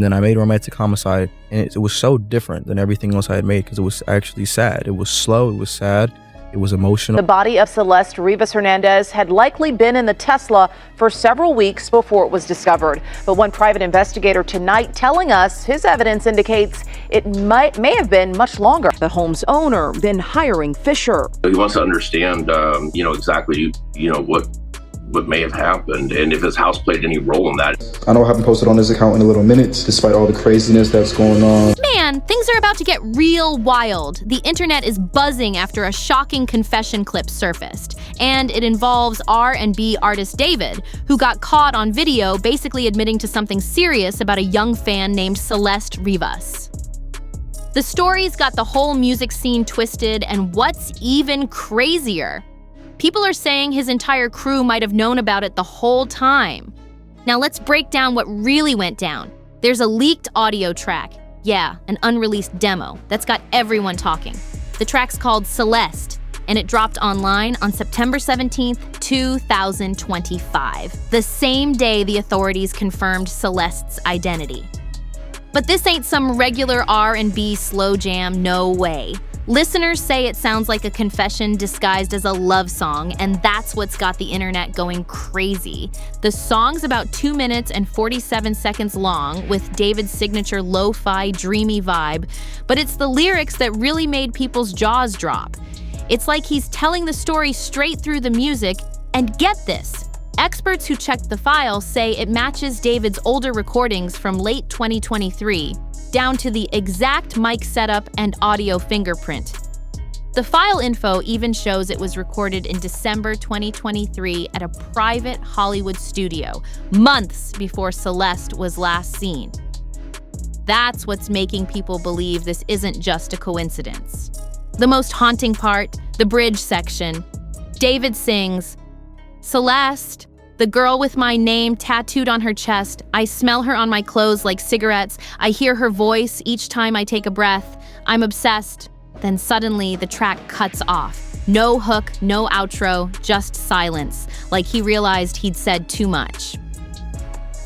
And then I made Romantic Homicide, and it was so different than everything else I had made because it was actually sad. It was slow, it was sad, it was emotional. The body of Celeste Rivas Hernandez had likely been in the Tesla for several weeks before it was discovered. But one private investigator tonight telling us his evidence indicates it may have been much longer. The home's owner then hiring Fisher. He wants to understand, exactly, what may have happened and if his house played any role in that. I know I haven't posted on his account in a little minutes, despite all the craziness that's going on. Man, things are about to get real wild. The internet is buzzing after a shocking confession clip surfaced. And it involves R&B artist David, who got caught on video basically admitting to something serious about a young fan named Celeste Rivas. The story's got the whole music scene twisted, and what's even crazier, people are saying his entire crew might have known about it the whole time. Now let's break down what really went down. There's a leaked audio track. Yeah, an unreleased demo that's got everyone talking. The track's called Celeste, and it dropped online on September 17th, 2025, the same day the authorities confirmed Celeste's identity. But this ain't some regular R&B slow jam, no way. Listeners say it sounds like a confession disguised as a love song, and that's what's got the internet going crazy. The song's about 2 minutes and 47 seconds long, with David's signature lo-fi, dreamy vibe, but it's the lyrics that really made people's jaws drop. It's like he's telling the story straight through the music, and get this, experts who checked the file say it matches David's older recordings from late 2023, down to the exact mic setup and audio fingerprint. The file info even shows it was recorded in December 2023 at a private Hollywood studio, months before Celeste was last seen. That's what's making people believe this isn't just a coincidence. The most haunting part, the bridge section. David sings, "Celeste, the girl with my name tattooed on her chest. I smell her on my clothes like cigarettes. I hear her voice each time I take a breath. I'm obsessed." Then suddenly the track cuts off. No hook, no outro, just silence, like he realized he'd said too much.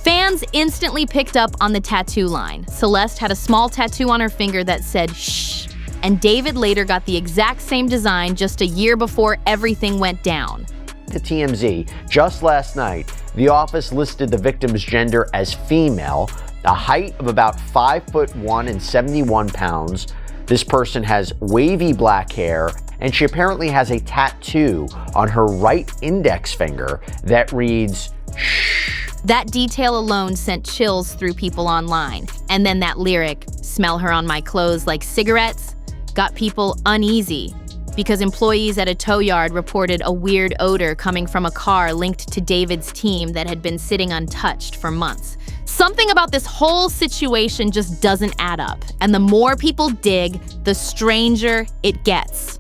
Fans instantly picked up on the tattoo line. Celeste had a small tattoo on her finger that said shh, and David later got the exact same design just a year before everything went down. To TMZ, just last night, the office listed the victim's gender as female, a height of about 5'1" and 71 pounds. This person has wavy black hair, and she apparently has a tattoo on her right index finger that reads, "shh." That detail alone sent chills through people online. And then that lyric, "smell her on my clothes like cigarettes," got people uneasy, because employees at a tow yard reported a weird odor coming from a car linked to David's team that had been sitting untouched for months. Something about this whole situation just doesn't add up, and the more people dig, the stranger it gets.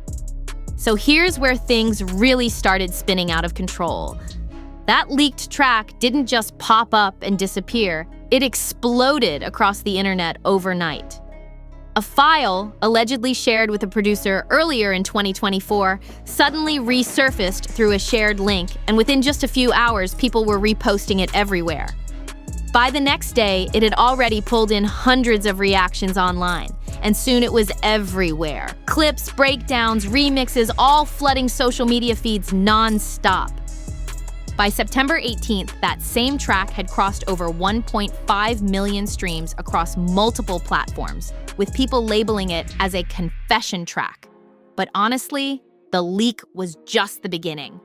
So here's where things really started spinning out of control. That leaked track didn't just pop up and disappear, it exploded across the internet overnight. A file, allegedly shared with a producer earlier in 2024, suddenly resurfaced through a shared link, and within just a few hours, people were reposting it everywhere. By the next day, it had already pulled in hundreds of reactions online, and soon it was everywhere. Clips, breakdowns, remixes, all flooding social media feeds non-stop. By September 18th, that same track had crossed over 1.5 million streams across multiple platforms, with people labeling it as a confession track. But honestly, the leak was just the beginning.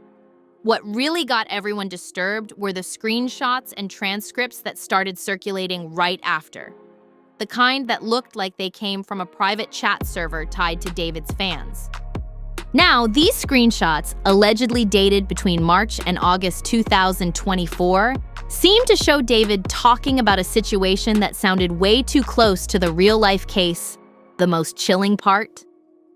What really got everyone disturbed were the screenshots and transcripts that started circulating right after. The kind that looked like they came from a private chat server tied to David's fans. Now, these screenshots, allegedly dated between March and August 2024, seem to show David talking about a situation that sounded way too close to the real-life case. The most chilling part?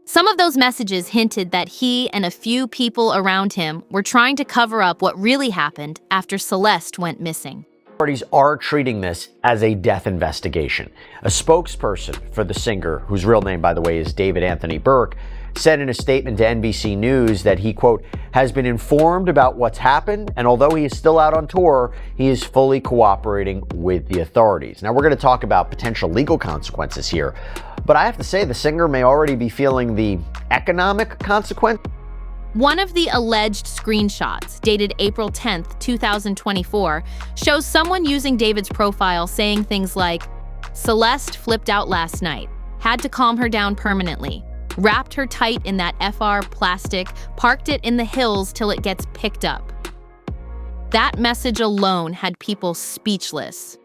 Some of those messages hinted that he and a few people around him were trying to cover up what really happened after Celeste went missing. Authorities are treating this as a death investigation. A spokesperson for the singer, whose real name, by the way, is David Anthony Burke, said in a statement to NBC News that he, quote, has been informed about what's happened, and although he is still out on tour, he is fully cooperating with the authorities. Now, we're going to talk about potential legal consequences here, but I have to say the singer may already be feeling the economic consequence. One of the alleged screenshots, dated April 10th, 2024, shows someone using David's profile saying things like, Celeste flipped out last night, had to calm her down permanently, wrapped her tight in that FR plastic, parked it in the hills till it gets picked up. That message alone had people speechless.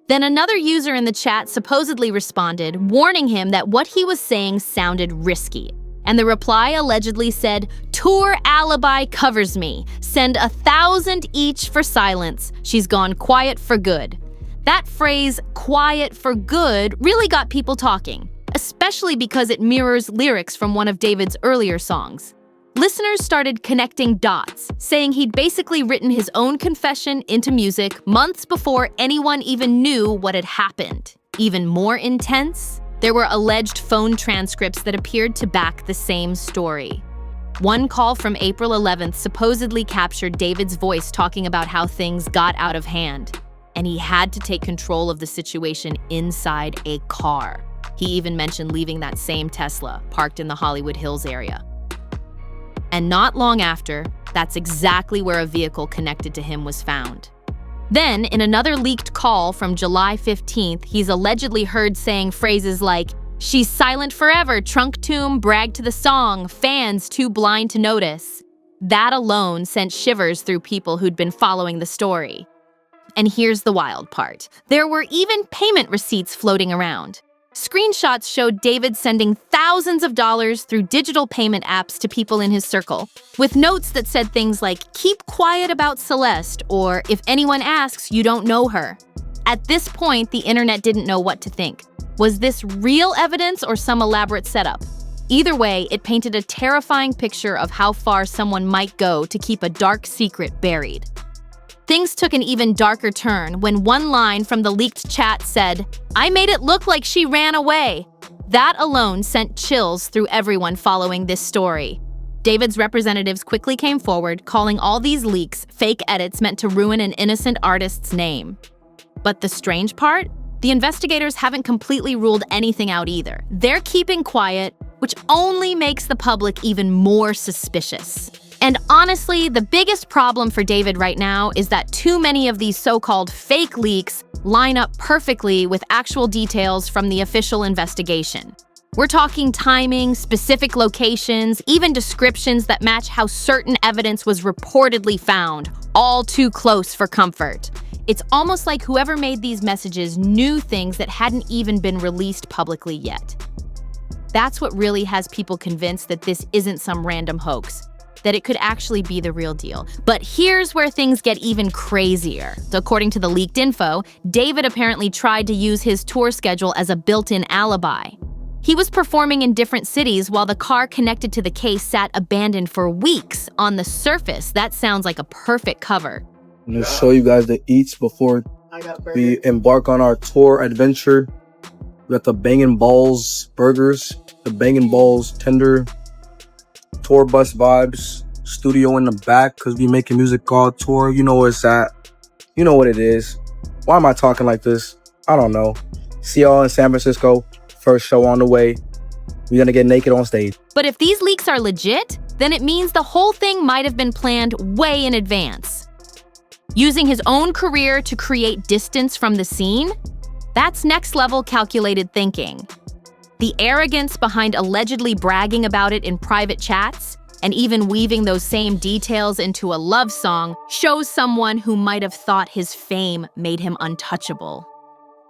Then another user in the chat supposedly responded, warning him that what he was saying sounded risky. And the reply allegedly said, tour alibi covers me. Send 1,000 each for silence. She's gone quiet for good. That phrase, quiet for good, really got people talking, especially because it mirrors lyrics from one of David's earlier songs. Listeners started connecting dots, saying he'd basically written his own confession into music months before anyone even knew what had happened. Even more intense, there were alleged phone transcripts that appeared to back the same story. One call from April 11th supposedly captured David's voice talking about how things got out of hand, and he had to take control of the situation inside a car. He even mentioned leaving that same Tesla parked in the Hollywood Hills area. And not long after, that's exactly where a vehicle connected to him was found. Then, in another leaked call from July 15th, he's allegedly heard saying phrases like, she's silent forever, trunk tomb, brag to the song, fans too blind to notice. That alone sent shivers through people who'd been following the story. And here's the wild part. There were even payment receipts floating around. Screenshots showed David sending thousands of dollars through digital payment apps to people in his circle, with notes that said things like, keep quiet about Celeste, or if anyone asks, you don't know her. At this point, the internet didn't know what to think. Was this real evidence or some elaborate setup? Either way, it painted a terrifying picture of how far someone might go to keep a dark secret buried. Things took an even darker turn when one line from the leaked chat said, I made it look like she ran away. That alone sent chills through everyone following this story. David's representatives quickly came forward, calling all these leaks fake edits meant to ruin an innocent artist's name. But the strange part? The investigators haven't completely ruled anything out either. They're keeping quiet, which only makes the public even more suspicious. And honestly, the biggest problem for David right now is that too many of these so-called fake leaks line up perfectly with actual details from the official investigation. We're talking timing, specific locations, even descriptions that match how certain evidence was reportedly found, all too close for comfort. It's almost like whoever made these messages knew things that hadn't even been released publicly yet. That's what really has people convinced that this isn't some random hoax, that it could actually be the real deal. But here's where things get even crazier. According to the leaked info, David apparently tried to use his tour schedule as a built-in alibi. He was performing in different cities while the car connected to the case sat abandoned for weeks. On the surface, that sounds like a perfect cover. I'm gonna show you guys the eats before we embark on our tour adventure. We got the Bangin' Balls burgers, the Bangin' Balls tender, tour bus vibes, studio in the back because we making music called Tour. You know where it's at. You know what it is. Why am I talking like this? I don't know. See y'all in San Francisco. First show on the way. We're gonna get naked on stage. But if these leaks are legit, then it means the whole thing might have been planned way in advance. Using his own career to create distance from the scene? That's next level calculated thinking. The arrogance behind allegedly bragging about it in private chats, and even weaving those same details into a love song, shows someone who might have thought his fame made him untouchable.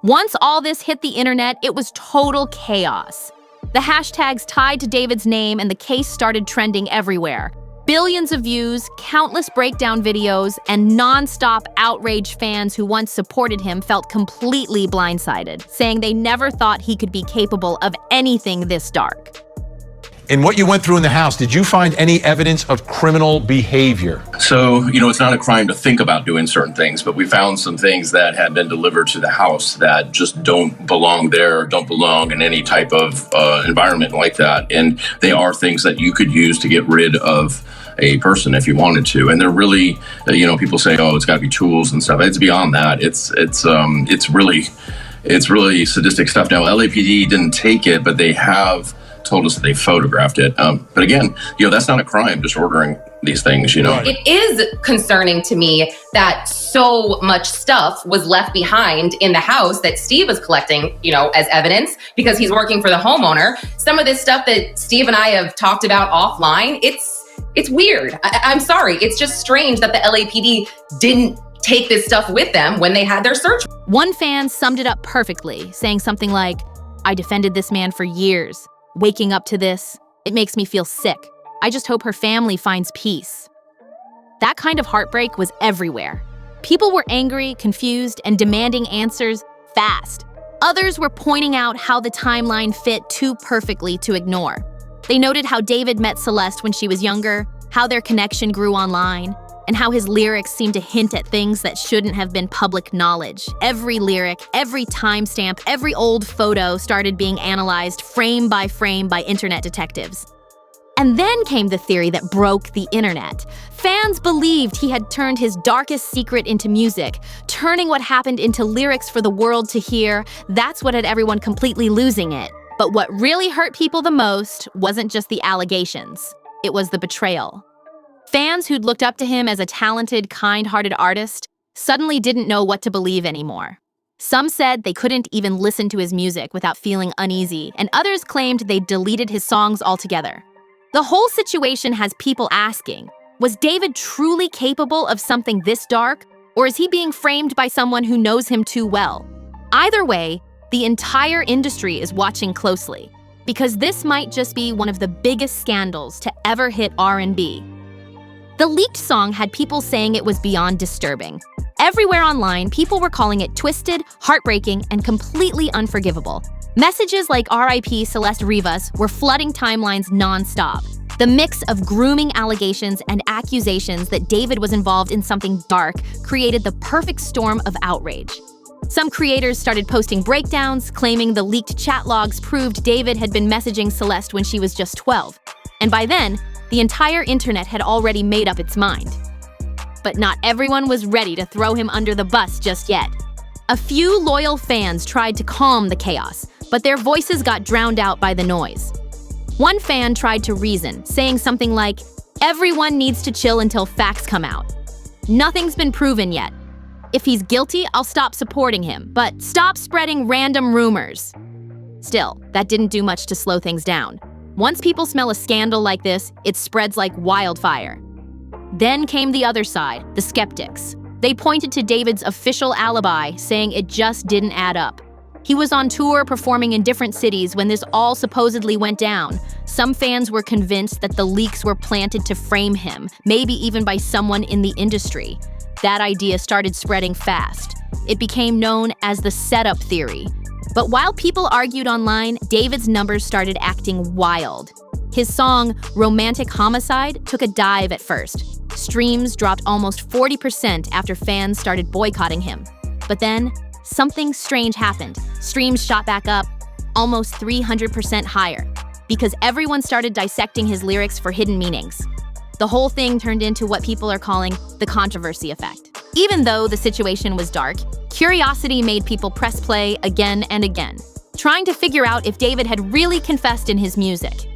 Once all this hit the internet, it was total chaos. The hashtags tied to David's name and the case started trending everywhere. Billions of views, countless breakdown videos, and non-stop outrage fans who once supported him felt completely blindsided, saying they never thought he could be capable of anything this dark. In what you went through in the house, did you find any evidence of criminal behavior? So, it's not a crime to think about doing certain things, but we found some things that had been delivered to the house that just don't belong there, don't belong in any type of environment like that. And they are things that you could use to get rid of a person if you wanted to. And they're really, people say, oh, it's got to be tools and stuff. It's beyond that. It's really sadistic stuff. Now, LAPD didn't take it, but they have told us that they photographed it. But again, that's not a crime, just ordering these things, It is concerning to me that so much stuff was left behind in the house that Steve is collecting, as evidence because he's working for the homeowner. Some of this stuff that Steve and I have talked about offline, it's weird. I'm sorry. It's just strange that the LAPD didn't take this stuff with them when they had their search. One fan summed it up perfectly, saying something like, "I defended this man for years. Waking up to this, it makes me feel sick. I just hope her family finds peace." That kind of heartbreak was everywhere. People were angry, confused, and demanding answers fast. Others were pointing out how the timeline fit too perfectly to ignore. They noted how David met Celeste when she was younger, how their connection grew online, and how his lyrics seemed to hint at things that shouldn't have been public knowledge. Every lyric, every timestamp, every old photo started being analyzed frame by internet detectives. And then came the theory that broke the internet. Fans believed he had turned his darkest secret into music, turning what happened into lyrics for the world to hear. That's what had everyone completely losing it. But what really hurt people the most wasn't just the allegations. It was the betrayal. Fans who'd looked up to him as a talented, kind-hearted artist suddenly didn't know what to believe anymore. Some said they couldn't even listen to his music without feeling uneasy, and others claimed they'd deleted his songs altogether. The whole situation has people asking, was David truly capable of something this dark, or is he being framed by someone who knows him too well? Either way, the entire industry is watching closely, because this might just be one of the biggest scandals to ever hit R&B. The leaked song had people saying it was beyond disturbing. Everywhere online, people were calling it twisted, heartbreaking, and completely unforgivable. Messages like RIP Celeste Rivas were flooding timelines nonstop. The mix of grooming allegations and accusations that David was involved in something dark created the perfect storm of outrage. Some creators started posting breakdowns, claiming the leaked chat logs proved David had been messaging Celeste when she was just 12. And by then, the entire internet had already made up its mind. But not everyone was ready to throw him under the bus just yet. A few loyal fans tried to calm the chaos, but their voices got drowned out by the noise. One fan tried to reason, saying something like, "Everyone needs to chill until facts come out. Nothing's been proven yet. If he's guilty, I'll stop supporting him, but stop spreading random rumors." Still, that didn't do much to slow things down. Once people smell a scandal like this, it spreads like wildfire. Then came the other side, the skeptics. They pointed to David's official alibi, saying it just didn't add up. He was on tour performing in different cities when this all supposedly went down. Some fans were convinced that the leaks were planted to frame him, maybe even by someone in the industry. That idea started spreading fast. It became known as the setup theory. But while people argued online, David's numbers started acting wild. His song, Romantic Homicide, took a dive at first. Streams dropped almost 40% after fans started boycotting him. But then, something strange happened. Streams shot back up, almost 300% higher, because everyone started dissecting his lyrics for hidden meanings. The whole thing turned into what people are calling the controversy effect. Even though the situation was dark, curiosity made people press play again and again, trying to figure out if David had really confessed in his music.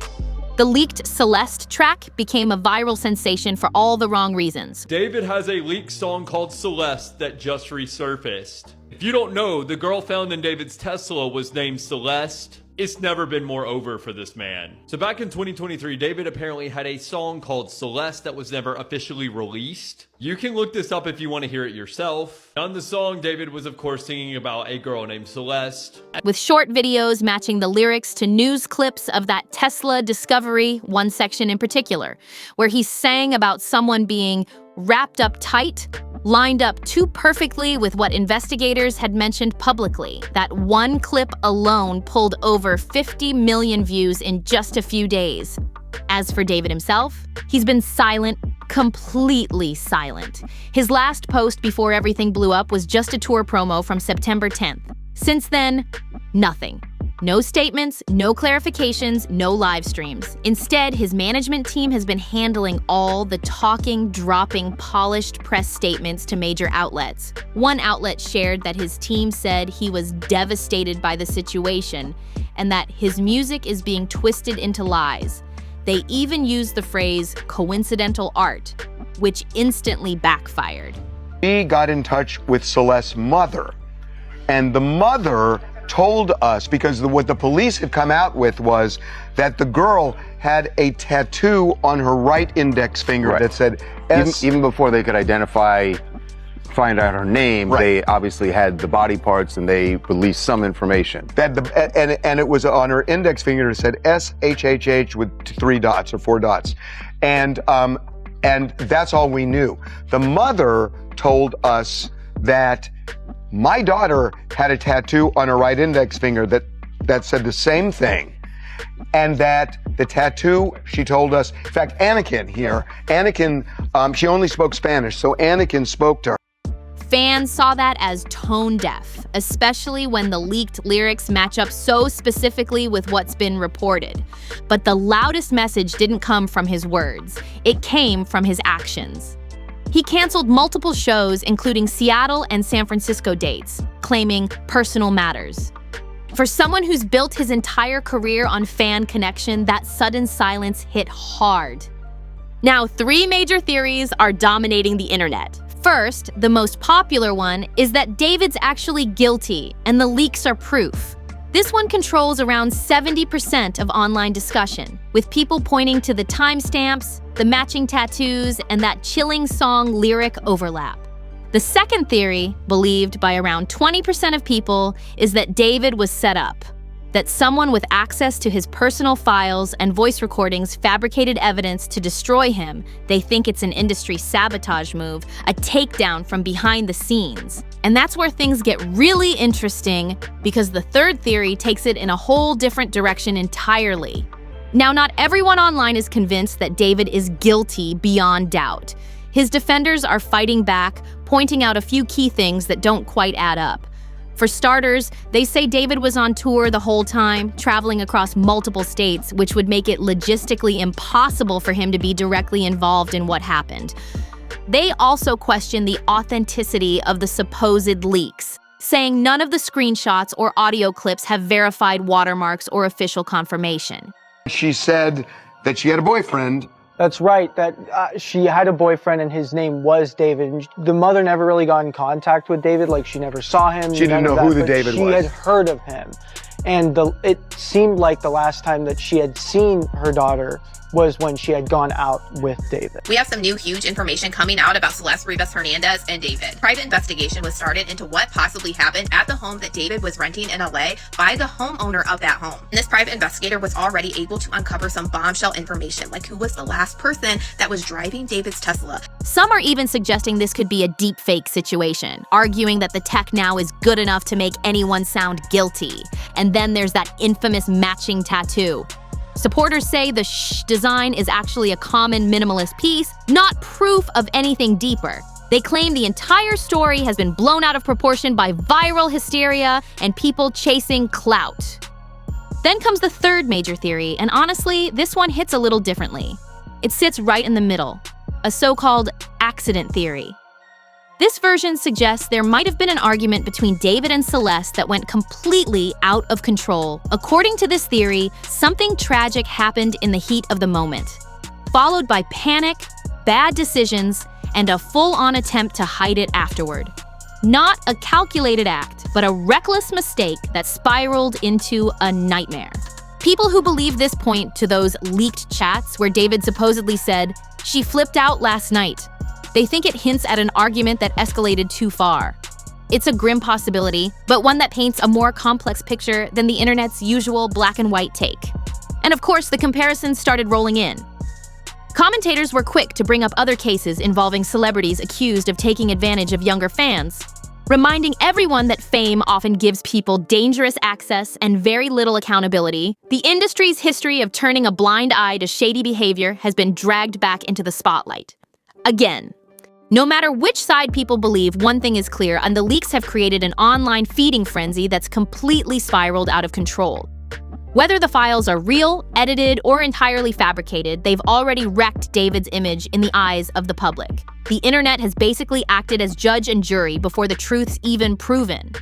The leaked Celeste track became a viral sensation for all the wrong reasons. David has a leaked song called Celeste that just resurfaced. If you don't know, the girl found in David's Tesla was named Celeste. It's never been more over for this man. So back in 2023, David apparently had a song called Celeste that was never officially released. You can look this up if you want to hear it yourself. On the song, David was of course singing about a girl named Celeste. With short videos matching the lyrics to news clips of that Tesla discovery, one section in particular, where he sang about someone being wrapped up tight, lined up too perfectly with what investigators had mentioned publicly. That one clip alone pulled over 50 million views in just a few days. As for David himself, he's been silent, completely silent. His last post before everything blew up was just a tour promo from September 10th. Since then, nothing. No statements, no clarifications, no live streams. Instead, his management team has been handling all the talking, dropping, polished press statements to major outlets. One outlet shared that his team said he was devastated by the situation and that his music is being twisted into lies. They even used the phrase coincidental art, which instantly backfired. We got in touch with Celeste's mother, and the mother told us, because what the police had come out with was that the girl had a tattoo on her right index finger that said S. Even before they could find out her name, they obviously had the body parts and they released some information. And it was on her index finger, it said SHHH with 3 dots or 4 dots. And that's all we knew. The mother told us that my daughter had a tattoo on her right index finger that said the same thing. And that the tattoo, she told us, in fact, Anakin, she only spoke Spanish, so Anakin spoke to her. Fans saw that as tone deaf, especially when the leaked lyrics match up so specifically with what's been reported. But the loudest message didn't come from his words. It came from his actions. He canceled multiple shows, including Seattle and San Francisco dates, claiming personal matters. For someone who's built his entire career on fan connection, that sudden silence hit hard. Now, 3 major theories are dominating the internet. First, the most popular one is that David's actually guilty, and the leaks are proof. This one controls around 70% of online discussion, with people pointing to the timestamps, the matching tattoos, and that chilling song lyric overlap. The second theory, believed by around 20% of people, is that David was set up. That someone with access to his personal files and voice recordings fabricated evidence to destroy him. They think it's an industry sabotage move, a takedown from behind the scenes. And that's where things get really interesting, because the third theory takes it in a whole different direction entirely. Now, not everyone online is convinced that David is guilty beyond doubt. His defenders are fighting back, pointing out a few key things that don't quite add up. For starters, they say David was on tour the whole time, traveling across multiple states, which would make it logistically impossible for him to be directly involved in what happened. They also question the authenticity of the supposed leaks, saying none of the screenshots or audio clips have verified watermarks or official confirmation. She said that she had a boyfriend. That's right, that she had a boyfriend and his name was David. And the mother never really got in contact with David, like she never saw him. She didn't know who the David was. She had heard of him. And it seemed like the last time that she had seen her daughter was when she had gone out with David. We have some new huge information coming out about Celeste Rivas-Hernandez and David. Private investigation was started into what possibly happened at the home that David was renting in LA by the homeowner of that home. And this private investigator was already able to uncover some bombshell information, like who was the last person that was driving David's Tesla. Some are even suggesting this could be a deepfake situation, arguing that the tech now is good enough to make anyone sound guilty. And then there's that infamous matching tattoo. Supporters say the design is actually a common minimalist piece, not proof of anything deeper. They claim the entire story has been blown out of proportion by viral hysteria and people chasing clout. Then comes the third major theory, and honestly, this one hits a little differently. It sits right in the middle, a so-called accident theory. This version suggests there might have been an argument between David and Celeste that went completely out of control. According to this theory, something tragic happened in the heat of the moment, followed by panic, bad decisions, and a full-on attempt to hide it afterward. Not a calculated act, but a reckless mistake that spiraled into a nightmare. People who believe this point to those leaked chats where David supposedly said, "She flipped out last night." They think it hints at an argument that escalated too far. It's a grim possibility, but one that paints a more complex picture than the internet's usual black and white take. And of course, the comparisons started rolling in. Commentators were quick to bring up other cases involving celebrities accused of taking advantage of younger fans, reminding everyone that fame often gives people dangerous access and very little accountability. The industry's history of turning a blind eye to shady behavior has been dragged back into the spotlight. Again, no matter which side people believe, one thing is clear, and the leaks have created an online feeding frenzy that's completely spiraled out of control. Whether the files are real, edited, or entirely fabricated, they've already wrecked David's image in the eyes of the public. The internet has basically acted as judge and jury before the truth's even proven.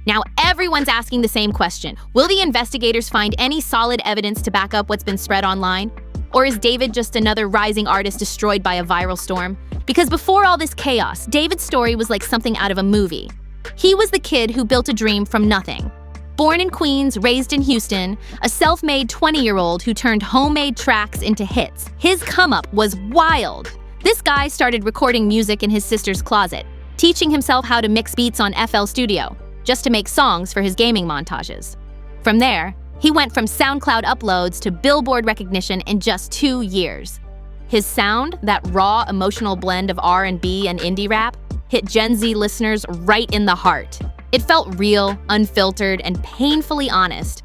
Now everyone's asking the same question. Will the investigators find any solid evidence to back up what's been spread online? Or is David just another rising artist destroyed by a viral storm? Because before all this chaos, David's story was like something out of a movie. He was the kid who built a dream from nothing. Born in Queens, raised in Houston, a self-made 20-year-old who turned homemade tracks into hits. His come-up was wild. This guy started recording music in his sister's closet, teaching himself how to mix beats on FL Studio, just to make songs for his gaming montages. From there, he went from SoundCloud uploads to Billboard recognition in just 2 years. His sound, that raw, emotional blend of R&B and indie rap, hit Gen Z listeners right in the heart. It felt real, unfiltered, and painfully honest.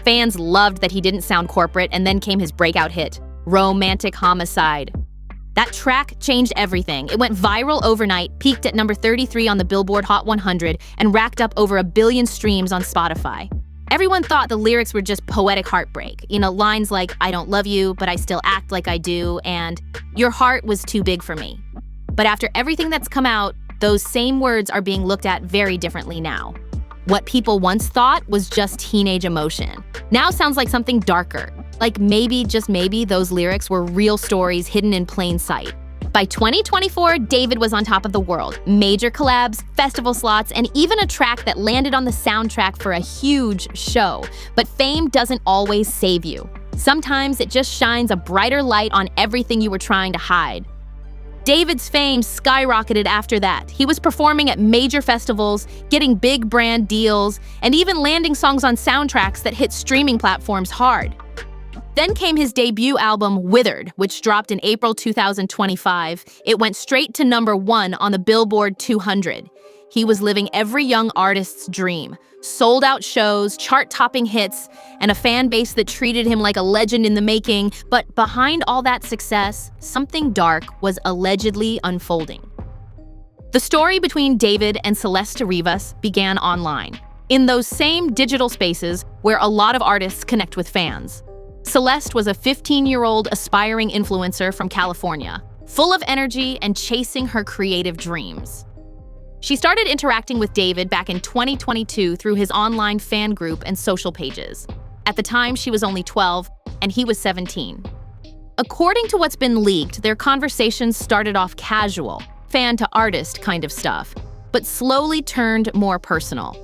Fans loved that he didn't sound corporate, and then came his breakout hit, Romantic Homicide. That track changed everything. It went viral overnight, peaked at number 33 on the Billboard Hot 100, and racked up over 1 billion streams on Spotify. Everyone thought the lyrics were just poetic heartbreak. Lines like, "I don't love you, but I still act like I do," and "Your heart was too big for me." But after everything that's come out, those same words are being looked at very differently now. What people once thought was just teenage emotion now sounds like something darker. Like maybe, just maybe, those lyrics were real stories hidden in plain sight. By 2024, David was on top of the world. Major collabs, festival slots, and even a track that landed on the soundtrack for a huge show. But fame doesn't always save you. Sometimes it just shines a brighter light on everything you were trying to hide. David's fame skyrocketed after that. He was performing at major festivals, getting big brand deals, and even landing songs on soundtracks that hit streaming platforms hard. Then came his debut album, Withered, which dropped in April 2025. It went straight to number 1 on the Billboard 200. He was living every young artist's dream. Sold-out shows, chart-topping hits, and a fan base that treated him like a legend in the making. But behind all that success, something dark was allegedly unfolding. The story between David and Celeste Rivas began online, in those same digital spaces where a lot of artists connect with fans. Celeste was a 15-year-old aspiring influencer from California, full of energy and chasing her creative dreams. She started interacting with David back in 2022 through his online fan group and social pages. At the time, she was only 12, and he was 17. According to what's been leaked, their conversations started off casual, fan-to-artist kind of stuff, but slowly turned more personal.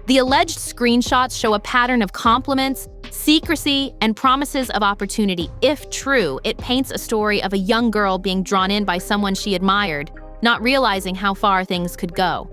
The alleged screenshots show a pattern of compliments, secrecy, and promises of opportunity. If true, it paints a story of a young girl being drawn in by someone she admired, not realizing how far things could go.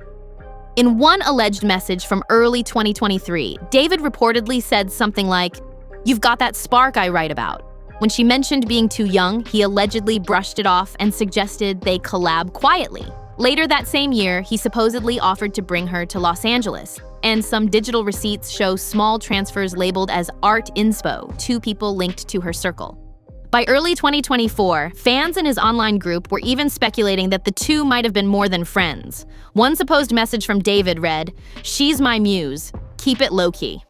In one alleged message from early 2023, David reportedly said something like, "You've got that spark I write about." When she mentioned being too young, he allegedly brushed it off and suggested they collab quietly. Later that same year, he supposedly offered to bring her to Los Angeles, and some digital receipts show small transfers labeled as Art Inspo, 2 people linked to her circle. By early 2024, fans in his online group were even speculating that the two might have been more than friends. One supposed message from David read, "She's my muse, keep it low-key."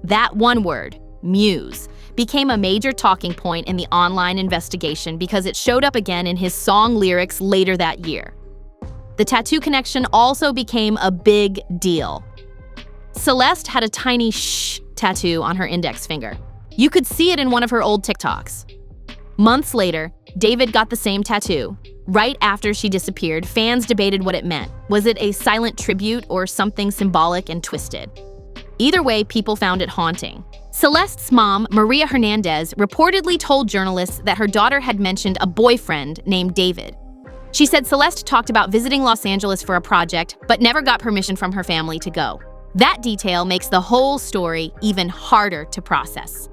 That one word, muse, became a major talking point in the online investigation because it showed up again in his song lyrics later that year. The tattoo connection also became a big deal. Celeste had a tiny shh tattoo on her index finger. You could see it in one of her old TikToks. Months later, David got the same tattoo. Right after she disappeared, fans debated what it meant. Was it a silent tribute or something symbolic and twisted? Either way, people found it haunting. Celeste's mom, Maria Hernandez, reportedly told journalists that her daughter had mentioned a boyfriend named David. She said Celeste talked about visiting Los Angeles for a project, but never got permission from her family to go. That detail makes the whole story even harder to process.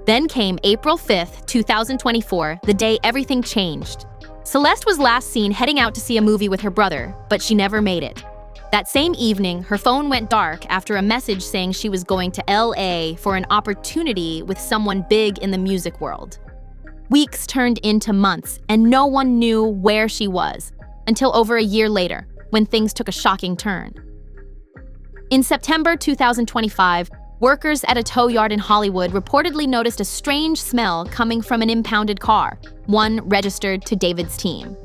Then came April 5th, 2024, the day everything changed. Celeste was last seen heading out to see a movie with her brother, but she never made it. That same evening, her phone went dark after a message saying she was going to LA for an opportunity with someone big in the music world. Weeks turned into months, and no one knew where she was, until over a year later, when things took a shocking turn. In September 2025, workers at a tow yard in Hollywood reportedly noticed a strange smell coming from an impounded car, one registered to David's team.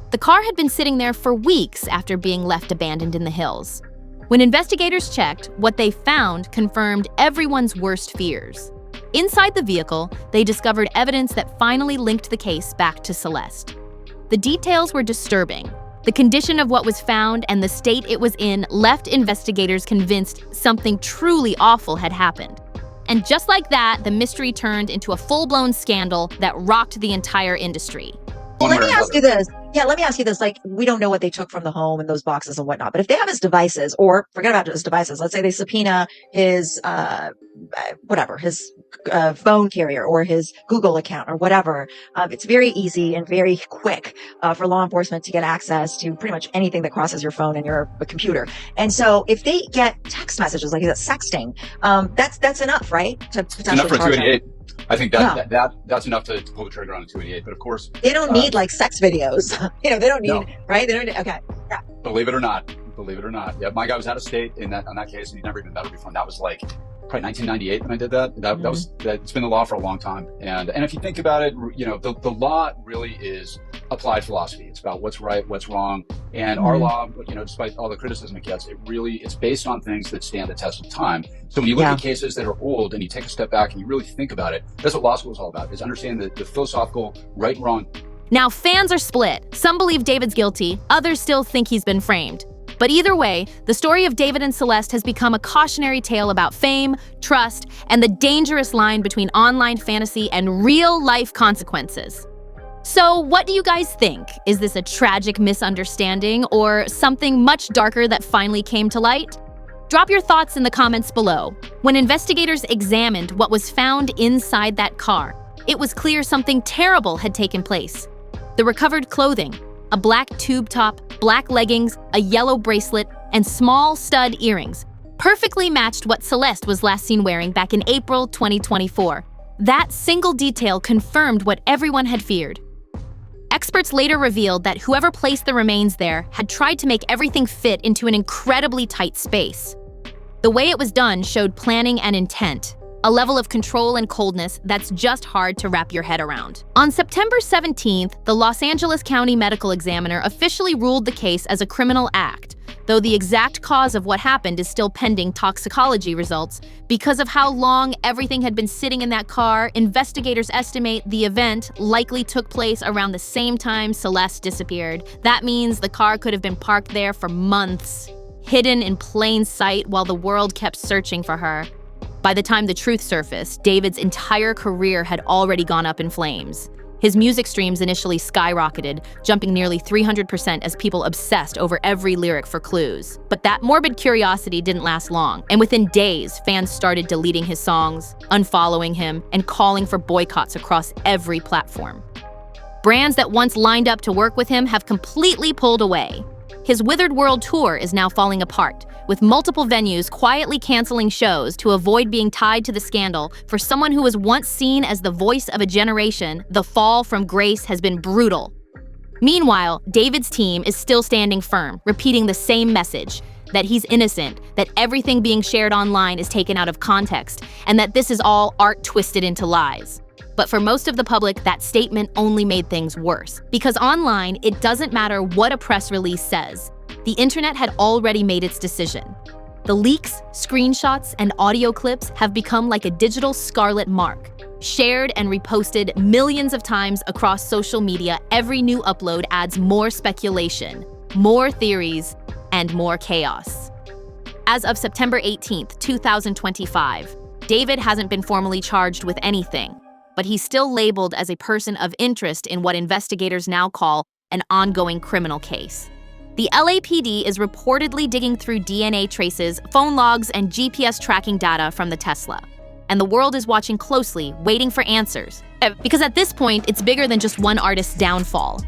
The car had been sitting there for weeks after being left abandoned in the hills. When investigators checked, what they found confirmed everyone's worst fears. Inside the vehicle, they discovered evidence that finally linked the case back to Celeste. The details were disturbing. The condition of what was found and the state it was in left investigators convinced something truly awful had happened. And just like that, the mystery turned into a full-blown scandal that rocked the entire industry. Well, let me ask you this. Let me ask you this. Like, we don't know what they took from the home and those boxes and whatnot, but if they have his devices, or forget about his devices, let's say they subpoena his, his phone carrier or his Google account or whatever, it's very easy and very quick for law enforcement to get access to pretty much anything that crosses your phone and your computer. And so if they get text messages, like that sexting, that's enough, right? To potentially enough for charge 288. him. I think that's enough to pull the trigger on a 288. But of course, they don't need like sex videos. They don't need, no. Right? They don't need, okay. Yeah. Believe it or not. Yeah, my guy was out of state on that case, and he'd never even met her before. And that was like probably 1998 when I did that. It's been the law for a long time. And if you think about it, the law really is applied philosophy. It's about what's right, what's wrong. And our law, despite all the criticism it gets, it's based on things that stand the test of time. So when you look at cases that are old and you take a step back and you really think about it, that's what law school is all about, is understanding the philosophical right and wrong. Now, fans are split. Some believe David's guilty, others still think he's been framed. But either way, the story of David and Celeste has become a cautionary tale about fame, trust, and the dangerous line between online fantasy and real-life consequences. So what do you guys think? Is this a tragic misunderstanding or something much darker that finally came to light? Drop your thoughts in the comments below. When investigators examined what was found inside that car, it was clear something terrible had taken place. The recovered clothing, a black tube top, black leggings, a yellow bracelet, and small stud earrings, perfectly matched what Celeste was last seen wearing back in April 2024. That single detail confirmed what everyone had feared. Experts later revealed that whoever placed the remains there had tried to make everything fit into an incredibly tight space. The way it was done showed planning and intent, a level of control and coldness that's just hard to wrap your head around. On September 17th, the Los Angeles County Medical Examiner officially ruled the case as a criminal act, though the exact cause of what happened is still pending toxicology results. Because of how long everything had been sitting in that car, investigators estimate the event likely took place around the same time Celeste disappeared. That means the car could have been parked there for months, hidden in plain sight while the world kept searching for her. By the time the truth surfaced, David's entire career had already gone up in flames. His music streams initially skyrocketed, jumping nearly 300% as people obsessed over every lyric for clues. But that morbid curiosity didn't last long, and within days, fans started deleting his songs, unfollowing him, and calling for boycotts across every platform. Brands that once lined up to work with him have completely pulled away. His Withered World Tour is now falling apart, with multiple venues quietly canceling shows to avoid being tied to the scandal. For someone who was once seen as the voice of a generation, the fall from grace has been brutal. Meanwhile, David's team is still standing firm, repeating the same message, that he's innocent, that everything being shared online is taken out of context, and that this is all art twisted into lies. But for most of the public, that statement only made things worse. Because online, it doesn't matter what a press release says. The internet had already made its decision. The leaks, screenshots, and audio clips have become like a digital scarlet mark. Shared and reposted millions of times across social media, every new upload adds more speculation, more theories, and more chaos. As of September 18th, 2025, David hasn't been formally charged with anything, but he's still labeled as a person of interest in what investigators now call an ongoing criminal case. The LAPD is reportedly digging through DNA traces, phone logs, and GPS tracking data from the Tesla. and the world is watching closely, waiting for answers. Because at this point, it's bigger than just one artist's downfall.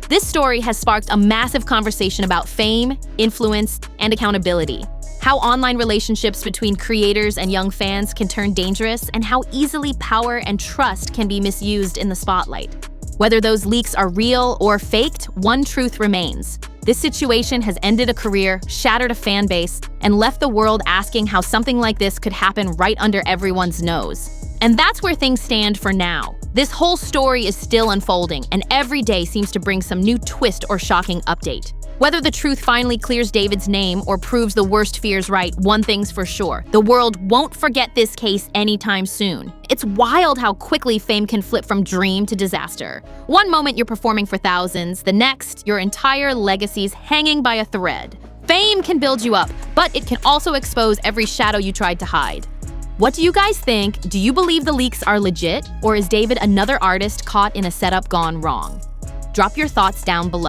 This story has sparked a massive conversation about fame, influence, and accountability. How online relationships between creators and young fans can turn dangerous, and how easily power and trust can be misused in the spotlight. Whether those leaks are real or faked, one truth remains. This situation has ended a career, shattered a fan base, and left the world asking how something like this could happen right under everyone's nose. And that's where things stand for now. This whole story is still unfolding, and every day seems to bring some new twist or shocking update. Whether the truth finally clears David's name or proves the worst fears right, one thing's for sure: the world won't forget this case anytime soon. It's wild how quickly fame can flip from dream to disaster. One moment you're performing for thousands, the next, your entire legacy's hanging by a thread. Fame can build you up, but it can also expose every shadow you tried to hide. What do you guys think? Do you believe the leaks are legit, or is David another artist caught in a setup gone wrong? Drop your thoughts down below.